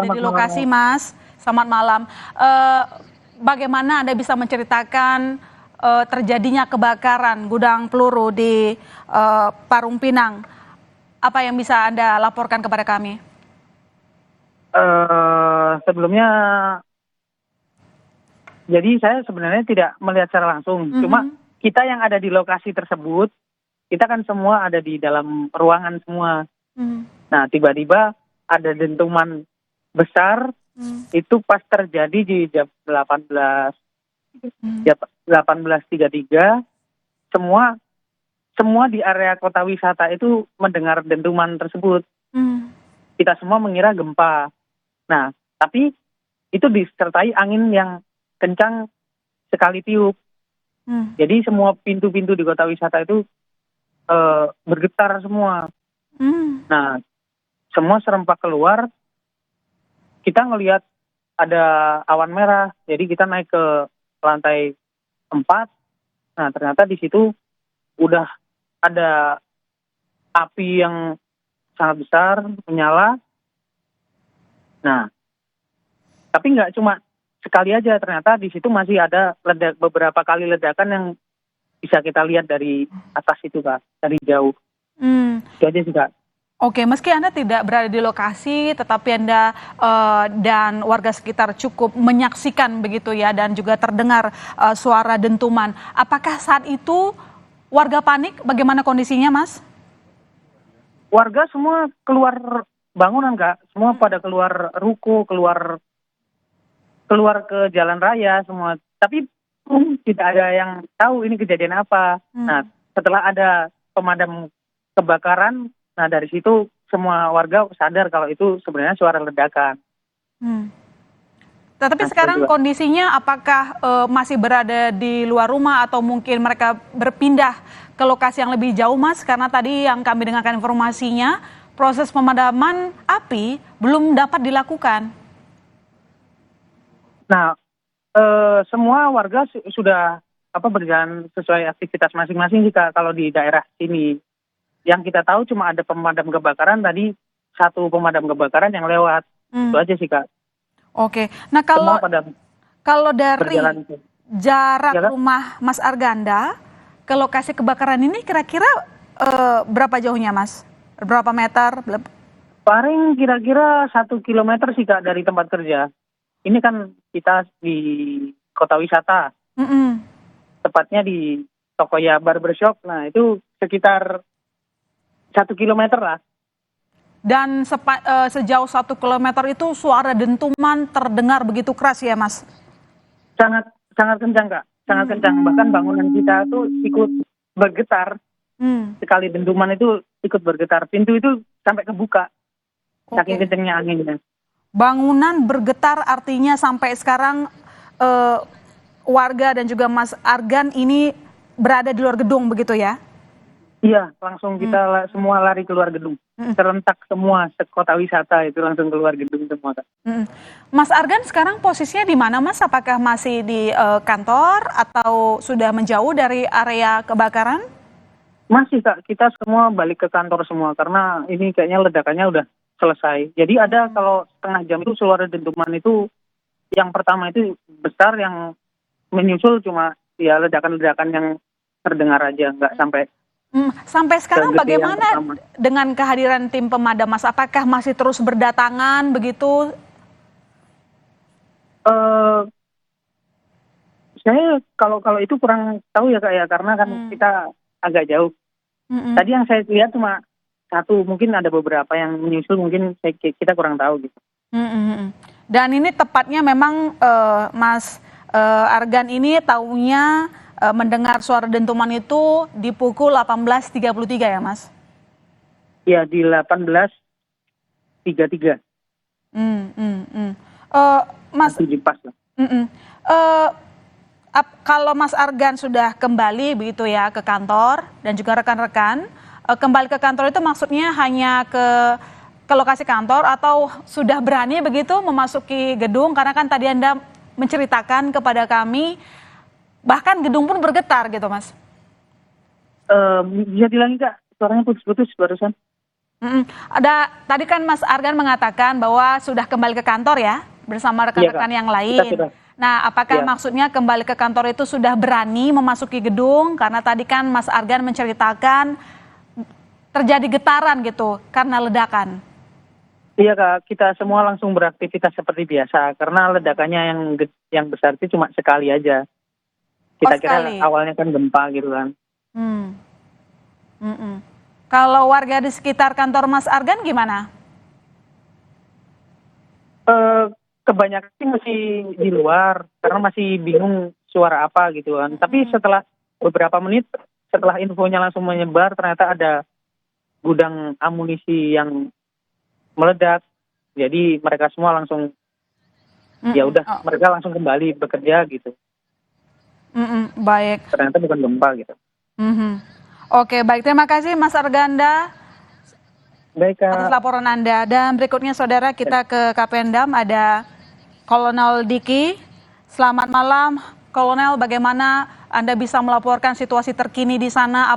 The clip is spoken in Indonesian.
berada Selamat di malam. lokasi, Mas. Selamat malam. Bagaimana Anda bisa menceritakan terjadinya kebakaran gudang peluru di Parung Pinang? Apa yang bisa Anda laporkan kepada kami? Sebelumnya, jadi saya sebenarnya tidak melihat secara langsung. Cuma kita yang ada di lokasi tersebut, kita kan semua ada di dalam ruangan semua. Nah, tiba-tiba ada dentuman besar, itu pas terjadi di jam 18.33, semua di area kota wisata itu mendengar dentuman tersebut. Kita semua mengira gempa. Nah, tapi itu disertai angin yang kencang sekali tiup. Jadi semua pintu-pintu di kota wisata itu bergetar semua. Nah, semua serempak keluar. Kita ngelihat ada awan merah, jadi kita naik ke lantai 4. Nah, ternyata di situ udah ada api yang sangat besar menyala. Nah, tapi nggak cuma sekali aja, ternyata di situ masih ada beberapa kali ledakan yang bisa kita lihat dari atas itu, Kak, dari jauh. Itu aja sih, Kak. Oke, meski Anda tidak berada di lokasi, tetapi Anda dan warga sekitar cukup menyaksikan begitu ya, dan juga terdengar suara dentuman. Apakah saat itu warga panik? Bagaimana kondisinya, Mas? Warga semua keluar bangunan, Kak. Semua pada keluar ruko, keluar ke jalan raya semua. Tapi tidak ada yang tahu ini kejadian apa. Nah, setelah ada pemadam kebakaran, nah dari situ semua warga sadar kalau itu sebenarnya suara ledakan. Tetapi sekarang kondisinya apakah masih berada di luar rumah atau mungkin mereka berpindah ke lokasi yang lebih jauh, Mas? Karena tadi yang kami dengarkan informasinya, proses pemadaman api belum dapat dilakukan. Nah, semua warga sudah berjalan sesuai aktivitas masing-masing sih, Kak, kalau di daerah sini. Yang kita tahu cuma ada pemadam kebakaran tadi, satu pemadam kebakaran yang lewat. Itu aja sih, Kak. Oke. Nah, kalau dari jarak rumah Mas Arganda ke lokasi kebakaran ini kira-kira berapa jauhnya, Mas? Berapa meter? Paling kira-kira 1 kilometer sih, Kak, dari tempat kerja. Ini kan kita di kota wisata. Tepatnya di Tokoya Barbershop. Nah, itu sekitar 1 kilometer lah. Dan sejauh 1 kilometer itu suara dentuman terdengar begitu keras ya, Mas? Sangat kencang, Kak. Sangat kencang. Bahkan bangunan kita tuh ikut bergetar. Sekali dentuman itu ikut bergetar. Pintu itu sampai kebuka. Saking kencangnya anginnya. Bangunan bergetar artinya sampai sekarang warga dan juga Mas Argan ini berada di luar gedung begitu ya? Iya, langsung kita semua lari keluar gedung. Serentak semua, sekota wisata itu langsung keluar gedung semua, Kak. Mas Argan sekarang posisinya di mana, Mas? Apakah masih di kantor atau sudah menjauh dari area kebakaran? Masih, Kak. Kita semua balik ke kantor semua karena ini kayaknya ledakannya udah selesai. Jadi ada kalau setengah jam itu suara dentuman itu yang pertama itu besar, yang menyusul cuma ya ledakan-ledakan yang terdengar aja, nggak sampai. Sampai sekarang bagaimana dengan kehadiran tim pemadam, Mas? Apakah masih terus berdatangan begitu? Saya kalau itu kurang tahu ya, Kak, ya, karena kan kita agak jauh. Tadi yang saya lihat cuma satu, mungkin ada beberapa yang menyusul, mungkin kita kurang tahu gitu. Dan ini tepatnya memang Mas Argan ini tahunya mendengar suara dentuman itu di pukul 18.33 ya, Mas? Iya, di 18.33. Mas, kalau Mas Argan sudah kembali begitu ya ke kantor dan juga rekan-rekan, kembali ke kantor itu maksudnya hanya ke lokasi kantor atau sudah berani begitu memasuki gedung? Karena kan tadi Anda menceritakan kepada kami bahkan gedung pun bergetar gitu, Mas. Bisa diulangi, Kak, suaranya putus-putus barusan. Tadi kan Mas Argan mengatakan bahwa sudah kembali ke kantor ya bersama Iya, rekan-rekan Kak. yang Kita lain. sudah. Nah, apakah Iya. maksudnya kembali ke kantor itu sudah berani memasuki gedung? Karena tadi kan Mas Argan menceritakan terjadi getaran gitu karena ledakan. Iya, Kak, kita semua langsung beraktivitas seperti biasa karena ledakannya yang besar itu cuma sekali aja. Oh, Kita kira sekali. awalnya kan gempa gitu kan. Hmm. Mm-mm. Kalau warga di sekitar kantor Mas Argan gimana? Eh, Kebanyakan sih masih di luar karena masih bingung suara apa gitu kan. Tapi setelah beberapa menit setelah infonya langsung menyebar ternyata ada gudang amunisi yang meledak. Jadi mereka semua langsung ya Mm-mm. udah Oh, mereka langsung kembali bekerja gitu. baik. Ternyata bukan gempa gitu. Mhm. Oke, baik. Terima kasih Mas Arganda Baik, atas Kak. laporan Anda. Dan berikutnya saudara kita ke Kapendam ada Kolonel Diki. Selamat malam, Kolonel. Bagaimana Anda bisa melaporkan situasi terkini di sana?